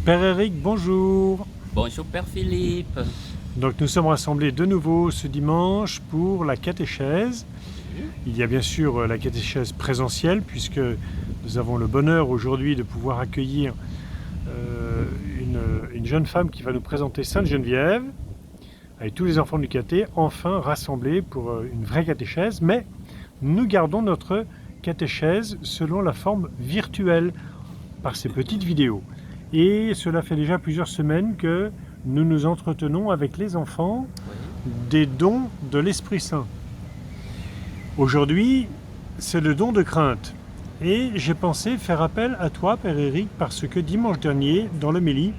Père Eric, bonjour. Bonjour Père Philippe. Donc nous sommes rassemblés de nouveau ce dimanche pour la catéchèse. Oui, Il y a bien sûr la catéchèse présentielle puisque nous avons le bonheur aujourd'hui de pouvoir accueillir une jeune femme qui va nous présenter Sainte Geneviève avec tous les enfants du caté, enfin rassemblés pour une vraie catéchèse, mais nous gardons notre catéchèse selon la forme virtuelle par ces petites vidéos. Et cela fait déjà plusieurs semaines que nous nous entretenons avec les enfants oui. des dons de l'Esprit Saint. Aujourd'hui, c'est le don de crainte. Et j'ai pensé faire appel à toi, Père Eric, parce que dimanche dernier, dans l'homélie,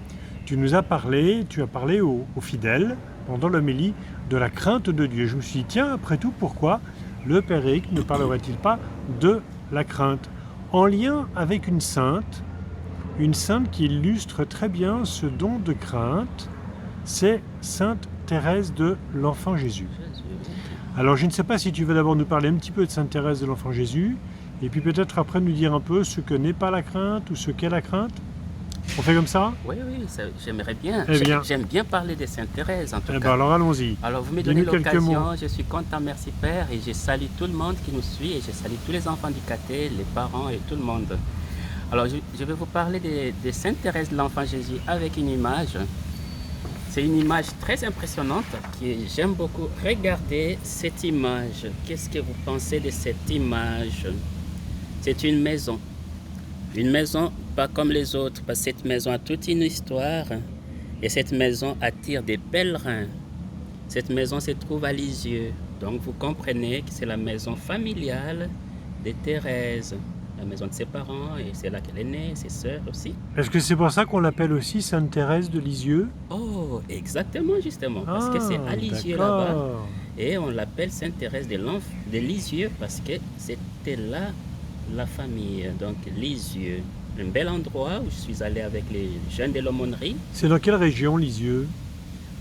tu as parlé aux fidèles, pendant l'homélie, de la crainte de Dieu. Je me suis dit, tiens, après tout, pourquoi le Père Eric ne parlerait-il pas de la crainte, en lien avec une sainte qui illustre très bien ce don de crainte, c'est Sainte Thérèse de l'Enfant Jésus. Alors je ne sais pas si tu veux d'abord nous parler un petit peu de Sainte Thérèse de l'Enfant Jésus, et puis peut-être après nous dire un peu ce que n'est pas la crainte ou ce qu'est la crainte. On fait comme ça? Oui, j'aimerais bien. Eh bien. J'aime bien parler de Sainte Thérèse en tout cas. Ben alors allons-y. Alors vous me donnez Dis-nous quelques mots. l'occasion, je suis content, merci Père, et je salue tout le monde qui nous suit, et je salue tous les enfants du caté, les parents et tout le monde. Alors je vais vous parler de Sainte Thérèse de l'Enfant Jésus avec une image. C'est une image très impressionnante que j'aime beaucoup. Regardez cette image. Qu'est-ce que vous pensez de cette image? C'est une maison. Une maison pas comme les autres, parce que cette maison a toute une histoire. Et cette maison attire des pèlerins. Cette maison se trouve à Lisieux. Donc vous comprenez que c'est la maison familiale de Thérèse. La maison de ses parents, et c'est là qu'elle est née, ses sœurs aussi. Est-ce que c'est pour ça qu'on l'appelle aussi Sainte Thérèse de Lisieux? Oh, exactement, justement, parce que c'est à Lisieux là-bas. Et on l'appelle Sainte Thérèse de Lisieux parce que c'était là la famille. Donc Lisieux, un bel endroit où je suis allé avec les jeunes de l'aumônerie. C'est dans quelle région, Lisieux?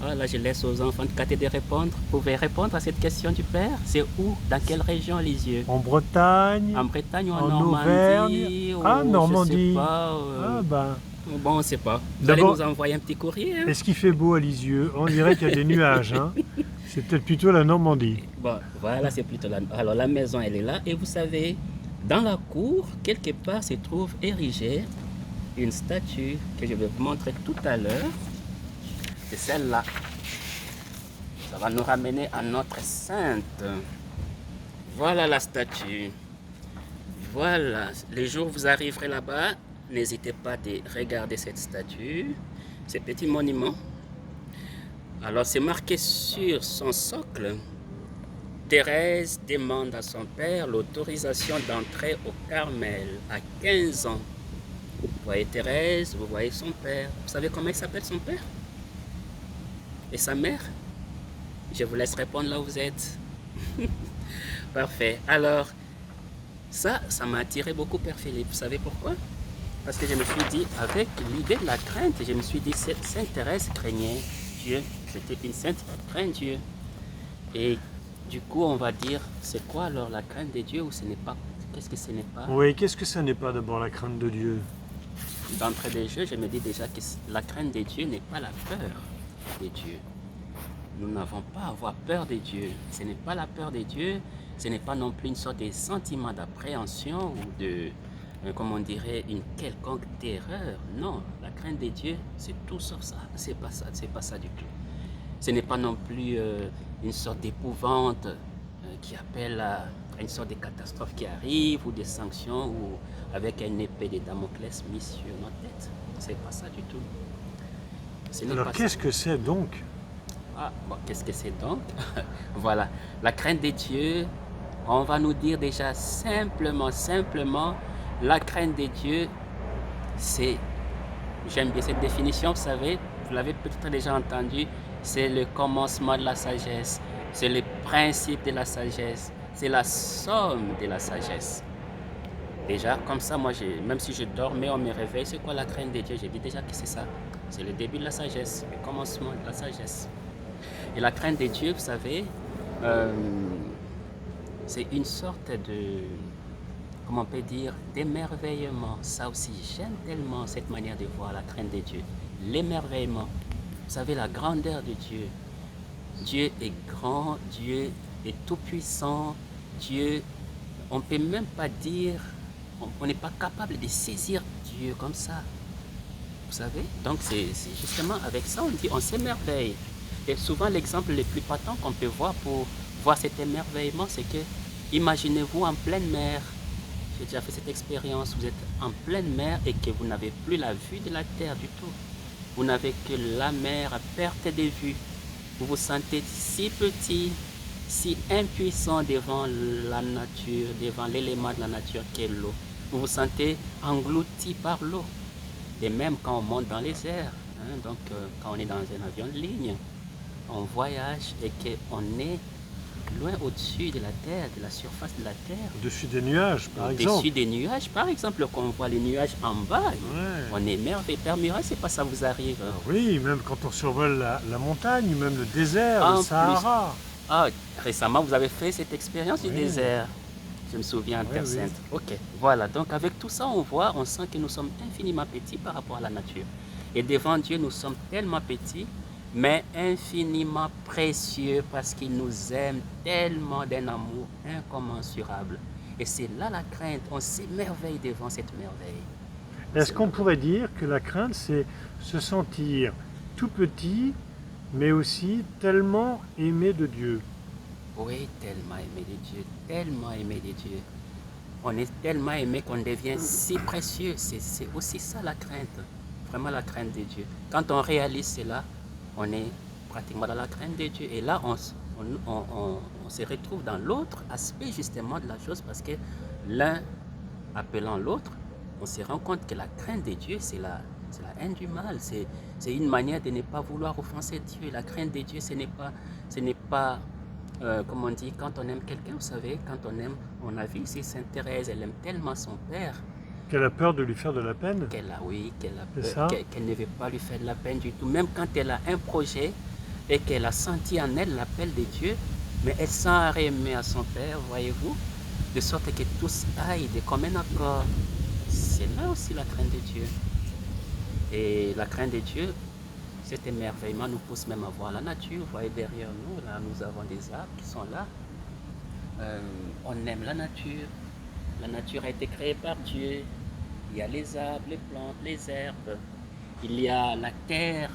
Ah, là, je laisse aux enfants de caté de répondre. Vous pouvez répondre à cette question du Père? C'est où? Dans quelle région, Lisieux? En Bretagne? En Bretagne ou en Auvergne? Normandie? Ah, Normandie. Je sais pas, Ah ben. Bon, on ne sait pas. Vous allez nous envoyer un petit courrier. Hein? Est-ce qu'il fait beau à Lisieux? On dirait qu'il y a des nuages. Hein? C'est peut-être plutôt la Normandie. Bon, voilà, c'est plutôt la... Alors, la maison, elle est là. Et vous savez, dans la cour, quelque part, se trouve érigée une statue que je vais vous montrer tout à l'heure. C'est celle-là. Ça va nous ramener à notre sainte. Voilà la statue. Voilà. Les jours où vous arriverez là-bas, n'hésitez pas de regarder cette statue, ce petit monument. Alors c'est marqué sur son socle. Thérèse demande à son père l'autorisation d'entrer au Carmel à 15 ans. Vous voyez Thérèse, vous voyez son père. Vous savez comment il s'appelle son père? Et sa mère? Je vous laisse répondre là où vous êtes. Parfait. Alors, ça m'a attiré beaucoup, Père Philippe. Vous savez pourquoi? Parce que je me suis dit, avec l'idée de la crainte, je me suis dit, cette Sainte Thérèse craignait Dieu. C'était une sainte qui craint Dieu. Et du coup, on va dire, c'est quoi alors la crainte de Dieu ou ce n'est pas? Qu'est-ce que ce n'est pas? Oui, qu'est-ce que ça n'est pas d'abord la crainte de Dieu? D'entrée de jeu, je me dis déjà que la crainte de Dieu n'est pas la peur de Dieu. Nous n'avons pas à avoir peur de Dieu. Ce n'est pas la peur de Dieu, ce n'est pas non plus une sorte de sentiment d'appréhension ou de, comment on dirait, une quelconque terreur. Non, la crainte de Dieu, c'est tout sauf ça. C'est pas ça du tout. Ce n'est pas non plus une sorte d'épouvante qui appelle à une sorte de catastrophe qui arrive ou des sanctions ou avec une épée de Damoclès mise sur notre tête. C'est pas ça du tout. Alors qu'est-ce que c'est donc? Ah, bon, qu'est-ce que c'est donc? Voilà, la crainte de Dieu, on va nous dire déjà simplement, la crainte de Dieu, c'est, j'aime bien cette définition, vous savez, vous l'avez peut-être déjà entendu, c'est le commencement de la sagesse, c'est le principe de la sagesse, c'est la somme de la sagesse. Déjà, comme ça, moi, même si je dormais, on me réveille, c'est quoi la crainte de Dieu? J'ai dit déjà que c'est ça, c'est le début de la sagesse, le commencement de la sagesse. Et la crainte de Dieu, vous savez, c'est une sorte de, comment on peut dire, d'émerveillement. Ça aussi, j'aime tellement cette manière de voir la crainte de Dieu. L'émerveillement. Vous savez, la grandeur de Dieu. Dieu est grand, Dieu est tout-puissant, Dieu, on ne peut même pas dire, on n'est pas capable de saisir Dieu comme ça. Vous savez? Donc c'est justement avec ça, on dit, on s'émerveille. Et souvent l'exemple le plus patent qu'on peut voir pour voir cet émerveillement, c'est que, imaginez-vous en pleine mer. J'ai déjà fait cette expérience, vous êtes en pleine mer et que vous n'avez plus la vue de la terre du tout. Vous n'avez que la mer à perte de vue. Vous vous sentez si petit, si impuissant devant la nature, devant l'élément de la nature qu'est l'eau. Vous vous sentez englouti par l'eau. Et même quand on monte dans les airs, donc quand on est dans un avion de ligne, on voyage et qu'on est loin au-dessus de la terre, de la surface de la terre. Au-dessus des nuages, par exemple. Au-dessus des nuages, par exemple, quand on voit les nuages en bas, on est émerveillé. Père Murat, c'est pas ça vous arrive. Oui, même quand on survole la montagne, même le désert, En le Sahara. Ah, récemment, vous avez fait cette expérience du désert. Je me souviens, Terre Sainte. Ok, voilà. Donc, avec tout ça, on sent que nous sommes infiniment petits par rapport à la nature. Et devant Dieu, nous sommes tellement petits, mais infiniment précieux parce qu'il nous aime tellement d'un amour incommensurable. Et c'est là la crainte. On s'émerveille devant cette merveille. Est-ce qu'on pourrait dire que la crainte, c'est se sentir tout petit, mais aussi tellement aimé de Dieu? Oui, tellement aimé de Dieu, tellement aimé de Dieu. On est tellement aimé qu'on devient si précieux. C'est aussi ça la crainte, vraiment la crainte de Dieu. Quand on réalise cela, on est pratiquement dans la crainte de Dieu. Et là, on se retrouve dans l'autre aspect justement de la chose parce que l'un appelant l'autre, on se rend compte que la crainte de Dieu, c'est la haine du mal. C'est une manière de ne pas vouloir offenser Dieu. La crainte de Dieu, ce n'est pas comme on dit, quand on aime quelqu'un, vous savez, quand on aime, on a vu ici Sainte Thérèse, elle aime tellement son père. Qu'elle a peur de lui faire de la peine? Qu'elle ne veut pas lui faire de la peine du tout. Même quand elle a un projet et qu'elle a senti en elle l'appel de Dieu, mais elle s'en remet à son père, voyez-vous, de sorte que tous aillent de commun accord. C'est là aussi la crainte de Dieu. Et la crainte de Dieu, cet émerveillement nous pousse même à voir la nature. Vous voyez derrière nous, là, nous avons des arbres qui sont là. On aime la nature. La nature a été créée par Dieu. Il y a les arbres, les plantes, les herbes. Il y a la terre.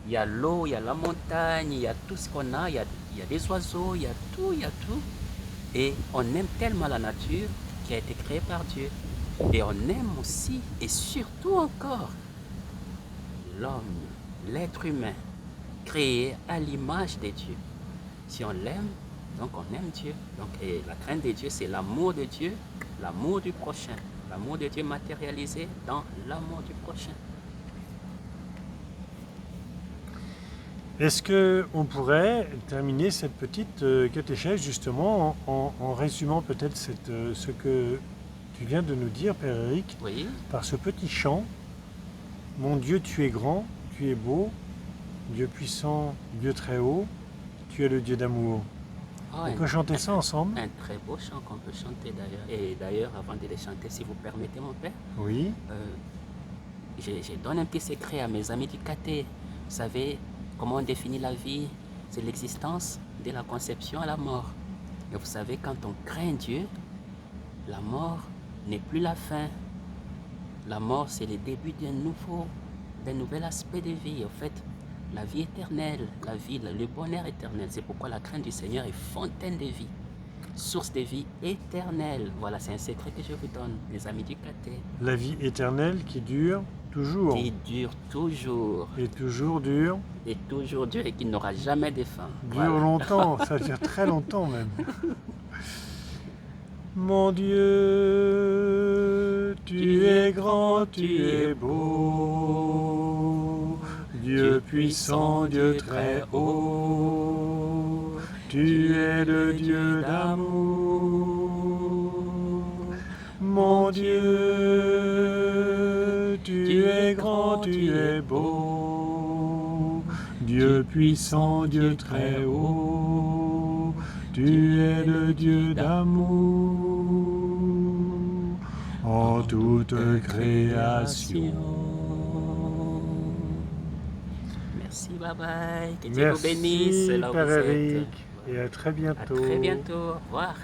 Il y a l'eau, il y a la montagne. Il y a tout ce qu'on a. Il y a des oiseaux, il y a tout, il y a tout. Et on aime tellement la nature qui a été créée par Dieu. Et on aime aussi, et surtout encore, l'homme. L'être humain, créé à l'image de Dieu. Si on l'aime, donc on aime Dieu. Donc, et la crainte de Dieu, c'est l'amour de Dieu, l'amour du prochain. L'amour de Dieu matérialisé dans l'amour du prochain. Est-ce qu'on pourrait terminer cette petite catéchèse justement en résumant peut-être ce que tu viens de nous dire, Père Éric, Oui. par ce petit chant. Mon Dieu, tu es grand, tu es beau, Dieu puissant, Dieu très haut, tu es le Dieu d'amour. On peut chanter ça ensemble? Un très beau chant qu'on peut chanter d'ailleurs. Et d'ailleurs, avant de les chanter, si vous permettez, mon père, oui. Je donne un petit secret à mes amis du caté. Vous savez comment on définit la vie? C'est l'existence de la conception à la mort. Et vous savez, quand on craint Dieu, la mort n'est plus la fin. La mort, c'est le début d'un nouvel aspect de vie. En fait, la vie éternelle, la vie, le bonheur éternel. C'est pourquoi la crainte du Seigneur est fontaine de vie, source de vie éternelle. Voilà, c'est un secret que je vous donne, les amis du caté. La vie éternelle qui dure toujours. Qui dure toujours. Et toujours dure. Et toujours dure et qui n'aura jamais de fin. Dure longtemps, ça dure très longtemps même. Mon Dieu, tu es grand, tu es beau, Dieu puissant, Dieu très haut, tu es le Dieu d'amour. Mon Dieu, tu es grand, tu es beau, Dieu puissant, Dieu très haut, tu es le Dieu d'amour. en toute création. Merci, bye bye. Que Dieu vous bénisse. Merci Là où Père vous êtes. Éric et à très À bientôt. très bientôt. Au revoir.